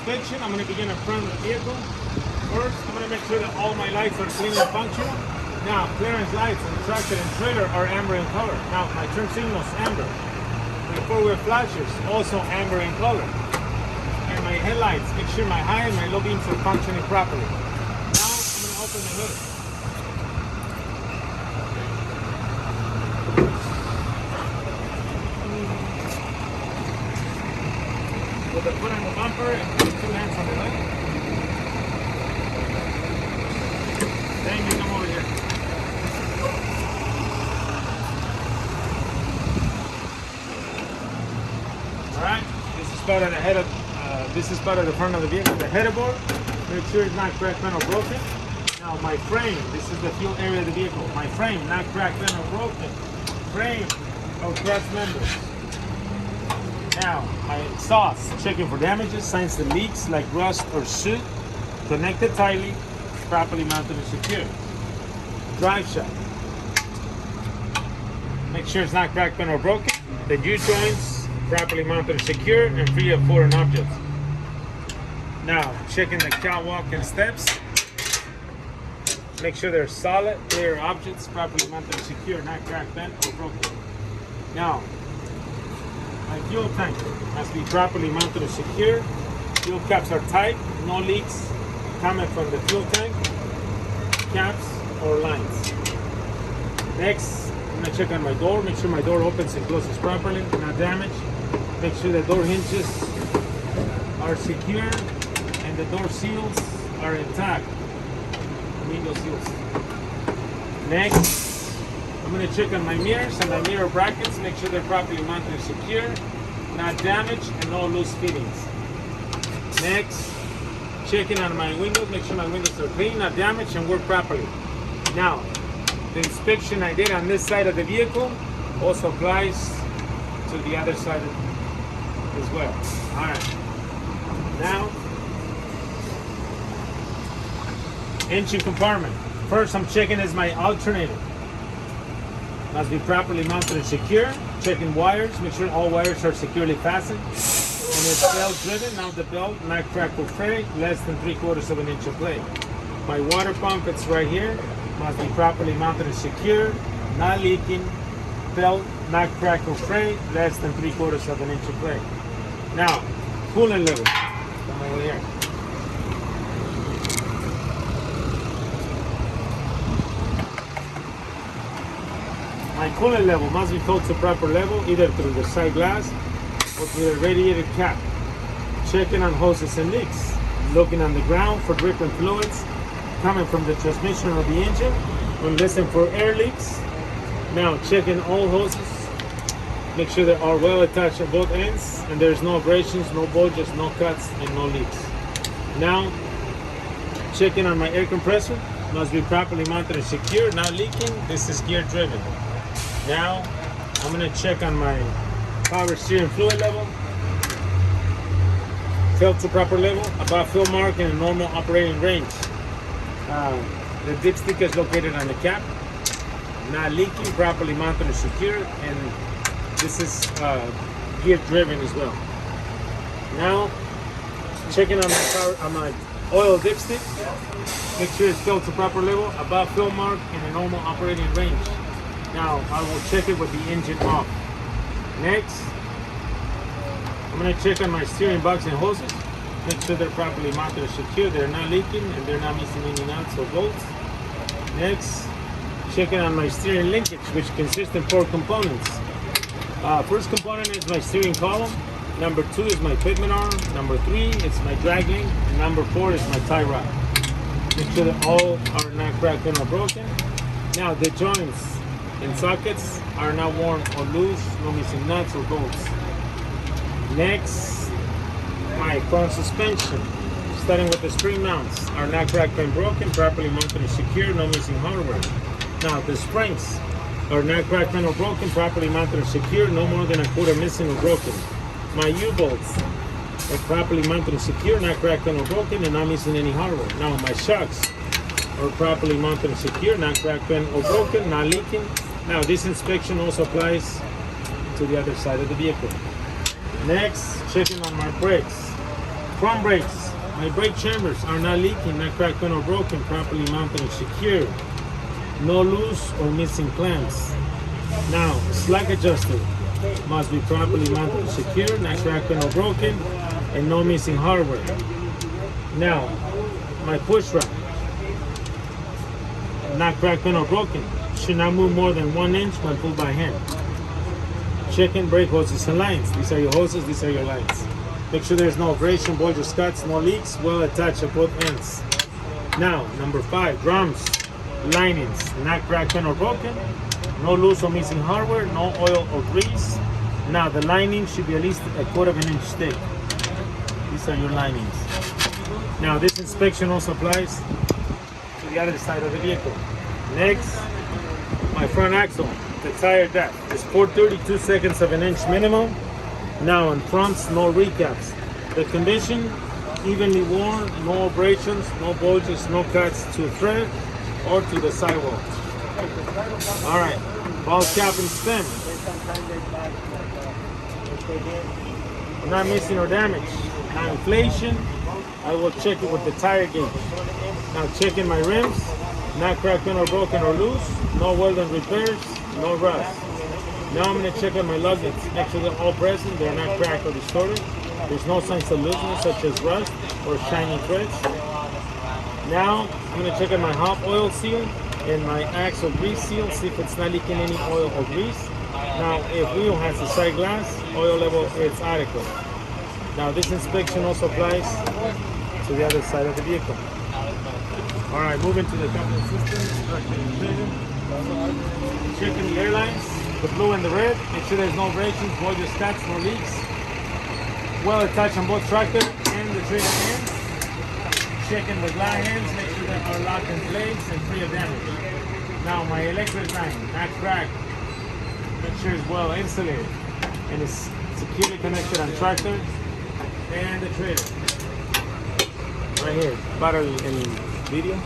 inspection, I'm going to begin in front of the vehicle. First, I'm going to make sure that all my lights are clean and functional. Now, clearance lights on the tractor and trailer are amber in color. Now, my turn signal's amber. My four-wheel flashers also amber in color. And my headlights, make sure my high and my low beams are functioning properly. Now, I'm going to open the hood. With the foot on the bumper and 2 hands on the hood. Then you come over here. Alright, this is part of the head of this is part of the front of the vehicle, the header board. Make sure it's not cracked, bent, or broken. Now my frame, this is the fuel area of the vehicle. My frame, not cracked, bent, or broken. Frame of cross members. Now, my exhaust, checking for damages, signs that leaks like rust or soot, connected tightly, properly mounted and secure. Drive shaft. Make sure it's not cracked, bent, or broken. The U-joints, properly mounted and secure, and free of foreign objects. Now, checking the catwalk and steps. Make sure they're solid, clear objects, properly mounted and secure, not cracked, bent, or broken. Now, my fuel tank must be properly mounted and secure. Fuel caps are tight, no leaks coming from the fuel tank, caps, or lines. Next, I'm going to check on my door, make sure my door opens and closes properly, not damaged. Make sure the door hinges are secure and the door seals are intact. Window seals. Next, I'm going to check on my mirrors and my mirror brackets, make sure they're properly mounted and secure, not damaged, and no loose fittings. Next, checking on my windows, make sure my windows are clean, not damaged, and work properly. Now, the inspection I did on this side of the vehicle also applies to the other side as well. Alright. Now, engine compartment. First, I'm checking is my alternator. Must be properly mounted and secure. Checking wires, make sure all wires are securely fastened. And it's belt driven. Now the belt, not cracked or frayed, less than 3/4 inch of play. My water pump, it's right here. Must be properly mounted and secure, not leaking. Belt, not cracked or frayed, less than 3/4 inch of play. Now, coolant level. Come over here. My coolant level must be filled to proper level, either through the side glass or through the radiator cap. Checking on hoses and leaks. Looking on the ground for dripping fluids coming from the transmission of the engine. When listening for air leaks. Now checking all hoses. Make sure they are well attached at both ends and there's no abrasions, no bulges, no cuts, and no leaks. Now checking on my air compressor. Must be properly mounted and secure, not leaking. This is gear driven. Now, I'm going to check on my power steering fluid level. Filled to proper level, above fill mark in a normal operating range. The dipstick is located on the cap. Not leaking, properly mounted and secure, and this is gear driven as well. Now, checking on my oil dipstick. Make sure it's filled to proper level, above fill mark in a normal operating range. Now, I will check it with the engine off. Next, I'm going to check on my steering box and hoses. Make sure they're properly mounted and secure. They're not leaking and they're not missing any nuts or bolts. Next, checking on my steering linkage, which consists of 4 components. First component is my steering column. Number 2 is my pitman arm. Number 3 is my drag link. And number 4 is my tie rod. Make sure that all are not cracked or broken. Now, the joints and sockets are not worn or loose, no missing nuts or bolts. Next, my front suspension, starting with the spring mounts, are not cracked and broken, properly mounted and secure, no missing hardware. Now, the springs are not cracked or broken, properly mounted and secure, no more than 1/4 missing or broken. My U-bolts are properly mounted and secure, not cracked or broken, and not missing any hardware. Now, my shocks are properly mounted and secure, not cracked or broken, not leaking. Now, this inspection also applies to the other side of the vehicle. Next, checking on my brakes. Front brakes. My brake chambers are not leaking, not cracked or broken, properly mounted and secured. No loose or missing clamps. Now, slack adjuster must be properly mounted and secured, not cracked or broken, and no missing hardware. Now, my push rod, not cracked or broken, should not move more than 1 inch when pulled by hand. Checking brake hoses and lines. These are your hoses, these are your lines. Make sure there's no abrasion, bulges, cuts, no leaks, well attached at both ends. Now, number 5, drums, linings, not cracked or broken, no loose or missing hardware, no oil or grease. Now, the lining should be at least a 1/4 inch thick. These are your linings. Now, this inspection also applies to the other side of the vehicle. Next, my front axle, the tire depth is 4/32 seconds of an inch minimum. Now on fronts, no recaps. The condition, evenly worn, no abrasions, no bulges, no cuts to thread or to the sidewall. All right, ball cap and stem. Not missing or damaged. Now inflation, I will check it with the tire gauge. Now checking my rims, not cracked or broken or loose, no welding repairs, no rust. Now I'm going to check on my lug nuts. Make sure they're all present, they're not cracked or distorted. There's no signs of looseness such as rust or shiny threads. Now I'm going to check on my hub oil seal and my axle grease seal, see if it's not leaking any oil or grease. Now if wheel has a side glass, oil level is adequate. Now this inspection also applies to the other side of the vehicle. All right, moving to the coupling system. Checking the airlines, the blue and the red. Make sure there's no abrasions, bulges, cuts, no leaks. Well attached on both tractor and the trailer hands. Checking the glide hands, make sure they are locked in place and free of damage. Now my electric line, not cracked. Make sure it's well insulated and is securely connected on tractor and the trailer. Right here, battery and video.